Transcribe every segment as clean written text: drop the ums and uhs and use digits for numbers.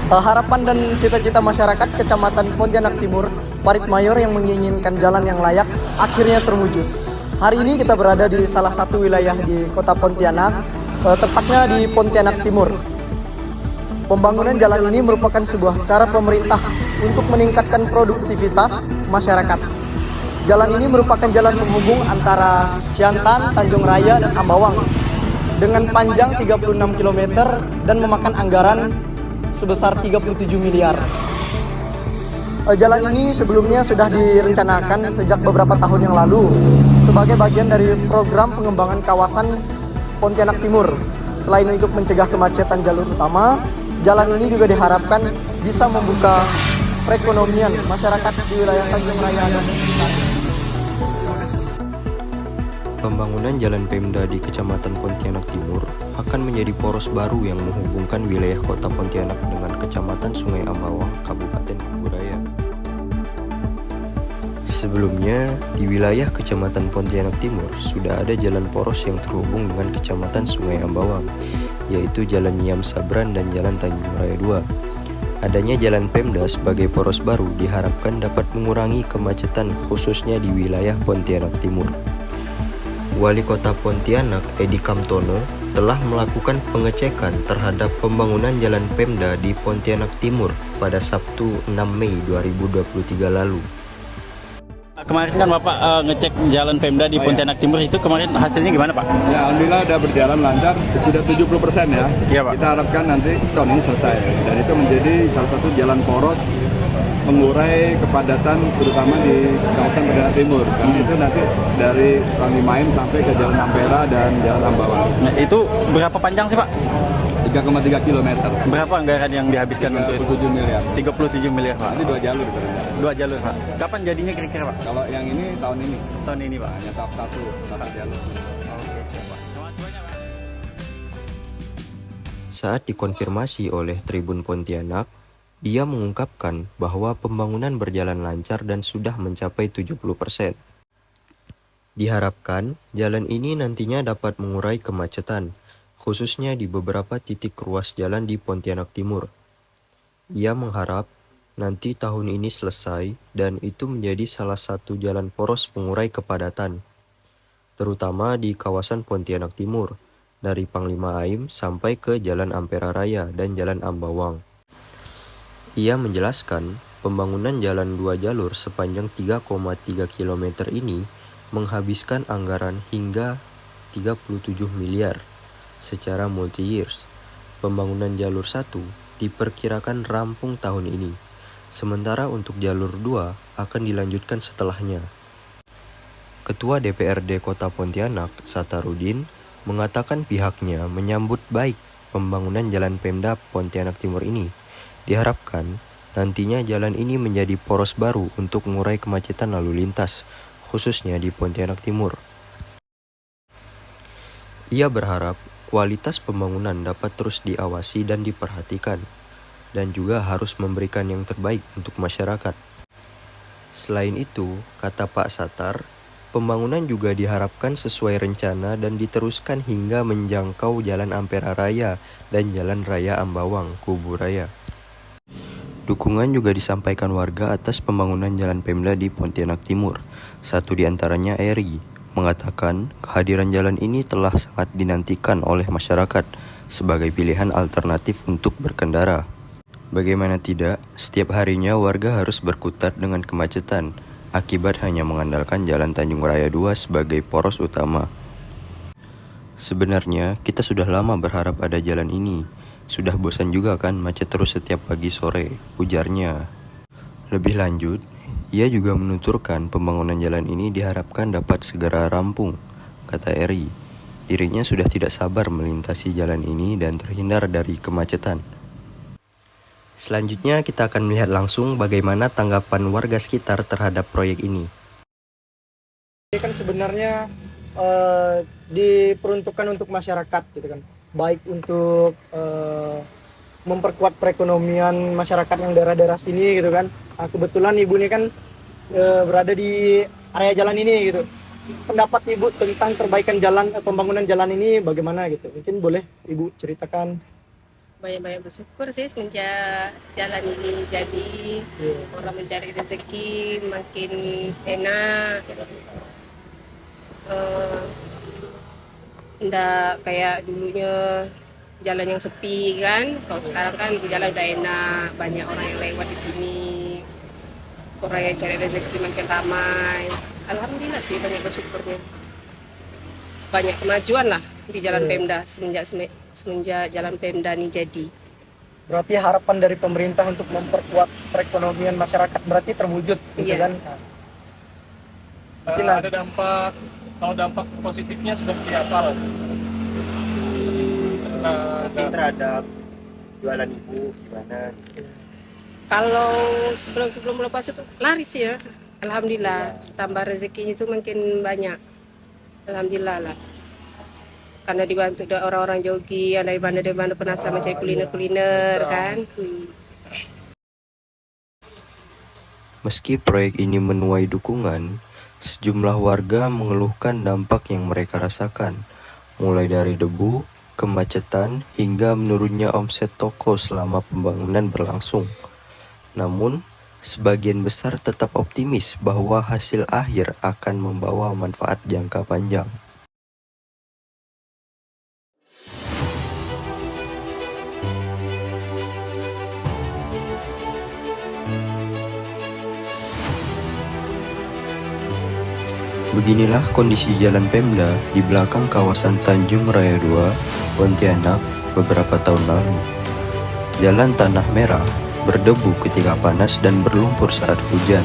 Harapan dan cita-cita masyarakat Kecamatan Pontianak Timur, Parit Mayor yang menginginkan jalan yang layak akhirnya terwujud. Hari ini kita berada di salah satu wilayah di Kota Pontianak, tepatnya di Pontianak Timur. Pembangunan jalan ini merupakan sebuah cara pemerintah untuk meningkatkan produktivitas masyarakat. Jalan ini merupakan jalan penghubung antara Siantan, Tanjung Raya, dan Ambawang dengan panjang 36 km dan memakan anggaran sebesar 37 miliar. Jalan ini sebelumnya sudah direncanakan sejak beberapa tahun yang lalu sebagai bagian dari program pengembangan kawasan Pontianak Timur. Selain untuk mencegah kemacetan jalur utama, jalan ini juga diharapkan bisa membuka perekonomian masyarakat di wilayah Tanjung Raya dan sekitarnya. Pembangunan Jalan Pemda di Kecamatan Pontianak Timur akan menjadi poros baru yang menghubungkan wilayah Kota Pontianak dengan Kecamatan Sungai Ambawang, Kabupaten Kuburaya. Sebelumnya, di wilayah Kecamatan Pontianak Timur sudah ada jalan poros yang terhubung dengan Kecamatan Sungai Ambawang, yaitu Jalan Niam Sabran dan Jalan Tanjung Raya 2. Adanya Jalan Pemda sebagai poros baru diharapkan dapat mengurangi kemacetan khususnya di wilayah Pontianak Timur. Wali Kota Pontianak, Edi Kamtono, telah melakukan pengecekan terhadap pembangunan Jalan Pemda di Pontianak Timur pada Sabtu 6 Mei 2023 lalu. Kemarin kan Bapak ngecek Jalan Pemda di Pontianak Timur, itu kemarin hasilnya gimana Pak? Ya, alhamdulillah udah berjalan lancar, sudah 70% ya. Iya Pak. Kita harapkan nanti tahun ini selesai dan itu menjadi salah satu jalan poros mengurai kepadatan terutama di kawasan Pontianak Timur. Karena itu nanti dari Rangimain sampai ke Jalan Ampera dan Jalan Ambawang. Nah, itu berapa panjang sih Pak? 3,3 km. Berapa anggaran yang dihabiskan untuk itu? 37 miliar. 37 miliar Pak. Ini 2 jalur berendah. 2 jalur Pak. Kapan jadinya kira-kira Pak? Kalau yang ini tahun ini. Tahun ini Pak. Hanya tahap satu jalur. Oke, siap Pak. Terima kasih banyak Pak. Saat dikonfirmasi oleh Tribun Pontianak, ia mengungkapkan bahwa pembangunan berjalan lancar dan sudah mencapai 70%. Diharapkan, jalan ini nantinya dapat mengurai kemacetan, khususnya di beberapa titik ruas jalan di Pontianak Timur. Ia mengharap nanti tahun ini selesai dan itu menjadi salah satu jalan poros pengurai kepadatan, terutama di kawasan Pontianak Timur, dari Panglima Aim sampai ke Jalan Ampera Raya dan Jalan Ambawang. Ia menjelaskan, pembangunan jalan 2 jalur sepanjang 3,3 km ini menghabiskan anggaran hingga 37 miliar secara multi-years. Pembangunan jalur 1 diperkirakan rampung tahun ini, sementara untuk jalur 2 akan dilanjutkan setelahnya. Ketua DPRD Kota Pontianak, Satarudin, mengatakan pihaknya menyambut baik pembangunan Jalan Pemda Pontianak Timur ini. Diharapkan nantinya jalan ini menjadi poros baru untuk mengurai kemacetan lalu lintas, khususnya di Pontianak Timur. Ia berharap kualitas pembangunan dapat terus diawasi dan diperhatikan, dan juga harus memberikan yang terbaik untuk masyarakat. Selain itu, kata Pak Satar, pembangunan juga diharapkan sesuai rencana dan diteruskan hingga menjangkau Jalan Ampera Raya dan Jalan Raya Ambawang, Kuburaya. Dukungan juga disampaikan warga atas pembangunan Jalan Pemda di Pontianak Timur. Satu di antaranya Eri, mengatakan kehadiran jalan ini telah sangat dinantikan oleh masyarakat sebagai pilihan alternatif untuk berkendara. Bagaimana tidak, setiap harinya warga harus berkutat dengan kemacetan akibat hanya mengandalkan Jalan Tanjung Raya 2 sebagai poros utama. Sebenarnya, kita sudah lama berharap ada jalan ini. Sudah bosan juga kan macet terus setiap pagi sore, ujarnya. Lebih lanjut, ia juga menuturkan pembangunan jalan ini diharapkan dapat segera rampung, kata Eri. Dirinya sudah tidak sabar melintasi jalan ini dan terhindar dari kemacetan. Selanjutnya kita akan melihat langsung bagaimana tanggapan warga sekitar terhadap proyek ini. Ini kan sebenarnya diperuntukkan untuk masyarakat gitu kan. Baik untuk memperkuat perekonomian masyarakat yang daerah-daerah sini gitu kan. Nah, kebetulan ibu ini kan berada di area jalan ini gitu. Pendapat ibu tentang perbaikan jalan, pembangunan jalan ini bagaimana gitu? Mungkin boleh ibu ceritakan. banyak-banyak bersyukur sih semenjak jalan ini jadi orang mencari rezeki makin enak. Nggak kayak dulunya jalan yang sepi kan. Kalau sekarang kan jalan udah enak, banyak orang yang lewat di sini. Orang yang cari rezeki makin ramai. Alhamdulillah sih banyak bersyukurnya. Banyak kemajuan lah di Jalan Pemda semenjak Jalan Pemda ini jadi. Berarti harapan dari pemerintah untuk memperkuat perekonomian masyarakat berarti terwujud gitu Iya. kan. Ada dampak, kalau dampak positifnya seperti apa? terhadap jualan ibu gimana? Kalau sebelum bulan puasa itu laris ya. Alhamdulillah, tambah rezekinya itu makin banyak. Alhamdulillah lah. Karena dibantu orang-orang jogi yang dari mana penasaran mencari kuliner-kuliner kan. Meski proyek ini menuai dukungan, sejumlah warga mengeluhkan dampak yang mereka rasakan, mulai dari debu, kemacetan, hingga menurunnya omset toko selama pembangunan berlangsung. Namun, sebagian besar tetap optimis bahwa hasil akhir akan membawa manfaat jangka panjang. Beginilah kondisi Jalan Pemda di belakang kawasan Tanjung Raya 2, Pontianak beberapa tahun lalu. Jalan tanah merah, berdebu ketika panas dan berlumpur saat hujan.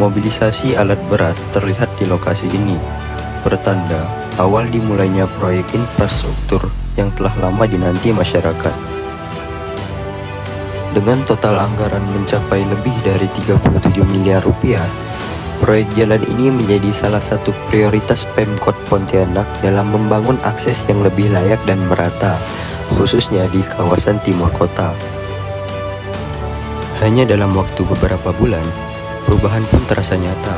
Mobilisasi alat berat terlihat di lokasi ini, pertanda awal dimulainya proyek infrastruktur yang telah lama dinanti masyarakat. Dengan total anggaran mencapai lebih dari 37 miliar rupiah, proyek jalan ini menjadi salah satu prioritas Pemkot Pontianak dalam membangun akses yang lebih layak dan merata, khususnya di kawasan timur kota. Hanya dalam waktu beberapa bulan, perubahan pun terasa nyata.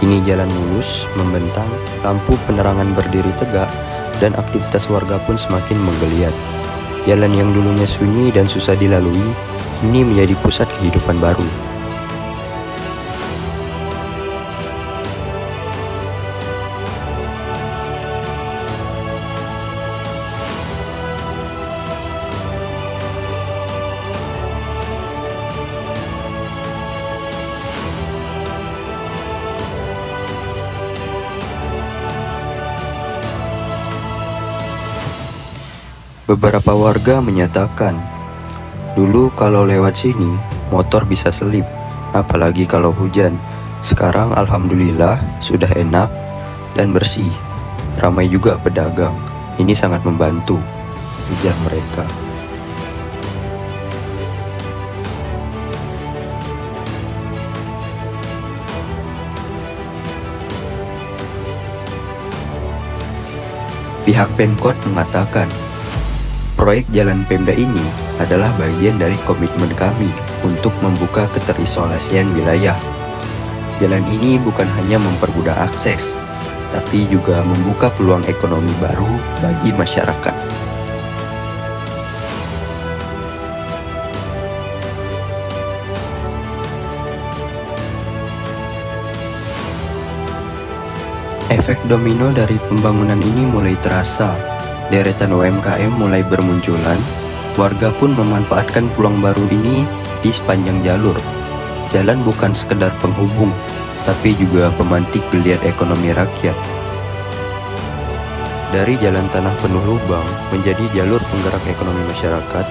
Kini jalan mulus, membentang, lampu penerangan berdiri tegak, dan aktivitas warga pun semakin menggeliat. Jalan yang dulunya sunyi dan susah dilalui, kini menjadi pusat kehidupan baru. Beberapa warga menyatakan, dulu kalau lewat sini, motor bisa selip, apalagi kalau hujan. Sekarang alhamdulillah sudah enak dan bersih. Ramai juga pedagang. Ini sangat membantu, ujar mereka. Pihak Pemkot mengatakan, proyek Jalan Pemda ini adalah bagian dari komitmen kami untuk membuka keterisolasian wilayah. Jalan ini bukan hanya mempermudah akses, tapi juga membuka peluang ekonomi baru bagi masyarakat. Efek domino dari pembangunan ini mulai terasa. Deretan UMKM mulai bermunculan, warga pun memanfaatkan peluang baru ini di sepanjang jalur. Jalan bukan sekedar penghubung, tapi juga pemantik geliat ekonomi rakyat. Dari jalan tanah penuh lubang menjadi jalur penggerak ekonomi masyarakat,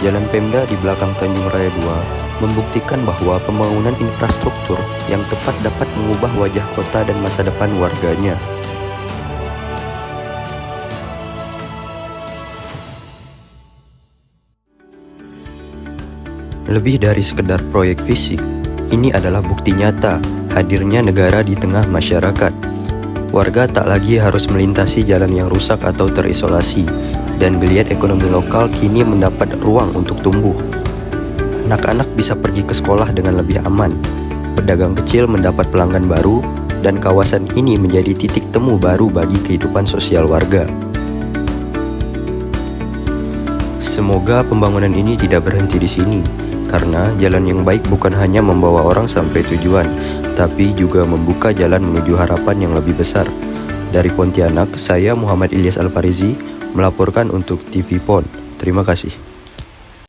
Jalan Pemda di belakang Tanjung Raya 2 membuktikan bahwa pembangunan infrastruktur yang tepat dapat mengubah wajah kota dan masa depan warganya. Lebih dari sekedar proyek fisik, ini adalah bukti nyata hadirnya negara di tengah masyarakat. Warga tak lagi harus melintasi jalan yang rusak atau terisolasi, dan geliat ekonomi lokal kini mendapat ruang untuk tumbuh. Anak-anak bisa pergi ke sekolah dengan lebih aman, pedagang kecil mendapat pelanggan baru, dan kawasan ini menjadi titik temu baru bagi kehidupan sosial warga. Semoga pembangunan ini tidak berhenti di sini, karena jalan yang baik bukan hanya membawa orang sampai tujuan, tapi juga membuka jalan menuju harapan yang lebih besar. Dari Pontianak, saya Muhammad Ilyas Alfarizi melaporkan untuk TV PON. Terima kasih.